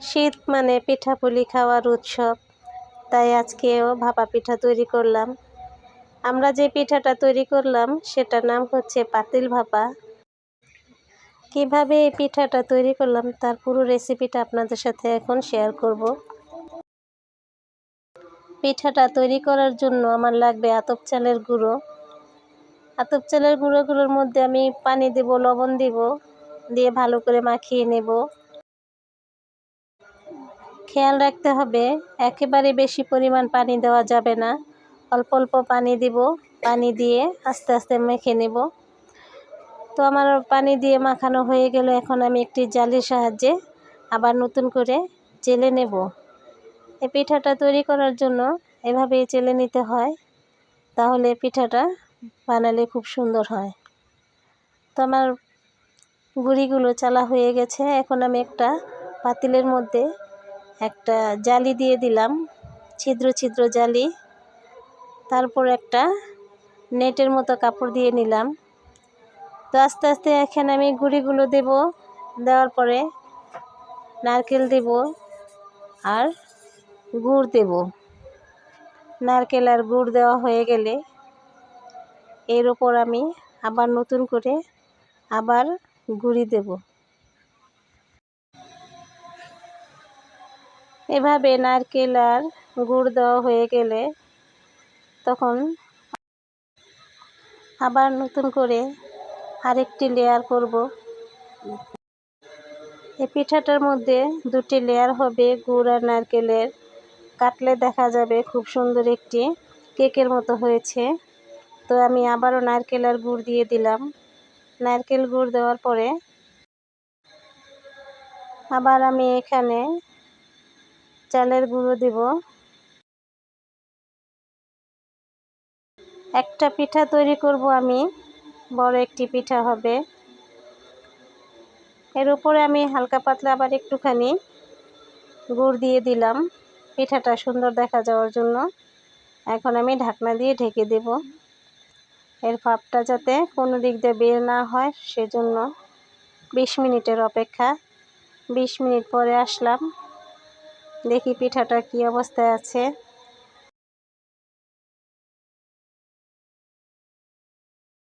শীত মানে পিঠাপুলি খাওয়ার উৎসব, তাই আজকেও ভাপা পিঠা তৈরি করলাম। আমরা যে পিঠাটা তৈরি করলাম সেটার নাম হচ্ছে পাতিল ভাপা। কিভাবে এই পিঠাটা তৈরি করলাম তার পুরো রেসিপিটা আপনাদের সাথে এখন শেয়ার করব। পিঠাটা তৈরি করার জন্য আমার লাগবে আতপ চালের গুঁড়ো। আতপ চালের গুঁড়োগুলোর মধ্যে আমি পানি দেব, লবণ দেব, দিয়ে ভালো করে মাখিয়ে নেব। খেয়াল রাখতে হবে একেবারে বেশি পরিমাণ পানি দেওয়া যাবে না, অল্প অল্প পানি দিব। পানি দিয়ে আস্তে আস্তে মেখে নেব। তো আমার পানি দিয়ে মাখানো হয়ে গেল। এখন আমি একটি জালির সাহায্যে আবার নতুন করে চেলে নেব। এই পিঠাটা তৈরি করার জন্য এভাবেই চেলে নিতে হয়, তাহলে পিঠাটা বানালে খুব সুন্দর হয়। তো আমার গুঁড়িগুলো চালা হয়ে গেছে। এখন আমি একটা পাতিলের মধ্যে একটা জালি দিয়ে দিলাম, ছিদ্র ছিদ্র জালি। তারপর একটা নেটের মতো কাপড় দিয়ে নিলাম। তো আস্তে আস্তে এখানে আমি গুঁড়িগুলো দেব। দেওয়ার পরে নারকেল দেব আর গুড় দেব। নারকেল আর গুড় দেওয়া হয়ে গেলে এর ওপর আমি আবার নতুন করে আবার গুঁড়ি দেব। এভাবে নারকেল আর গুড় দেওয়া হয়ে গেলে তখন আবার নতুন করে আরেকটি লেয়ার করব। এই পিঠাটার মধ্যে দুটি লেয়ার হবে গুড় আর নারকেলের। কাটলে দেখা যাবে খুব সুন্দর একটি কেকের মতো হয়েছে। তো আমি আবারও নারকেল আর গুড় দিয়ে দিলাম। নারকেল গুড় দেওয়ার পরে আবার আমি এখানে চালের গুঁড়ো দেব। একটা পিঠা তৈরি করব আমি, বড় একটি পিঠা হবে। এর উপরে আমি হালকা পাতলা আবার একটুখানি গুড় দিয়ে দিলাম পিঠাটা সুন্দর দেখা যাওয়ার জন্য। এখন আমি ঢাকনা দিয়ে ঢেকে দেব। এর ভাপটা যাতে কোনো দিক দিয়ে বের না হয় সেজন্য 20 মিনিটের অপেক্ষা। 20 মিনিট পরে আসলাম, দেখি পিঠাটা কি অবস্থায় আছে।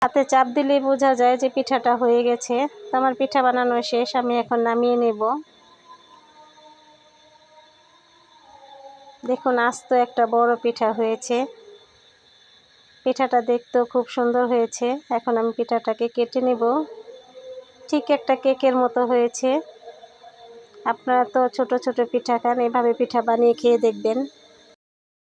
হাতে চাপ দিলেই বোঝা যায় যে পিঠাটা হয়ে গেছে। তো আমার পিঠা বানানো শেষ, আমি এখন নামিয়ে নেব। দেখুন আস্ত একটা বড় পিঠা হয়েছে। পিঠাটা দেখতেও খুব সুন্দর হয়েছে। এখন আমি পিঠাটাকে কেটে নেব। ঠিক একটা কেকের মতো হয়েছে। আপনারা তো ছোট ছোট পিঠা খান, এভাবে পিঠা বানিয়ে খেয়ে দেখবেন।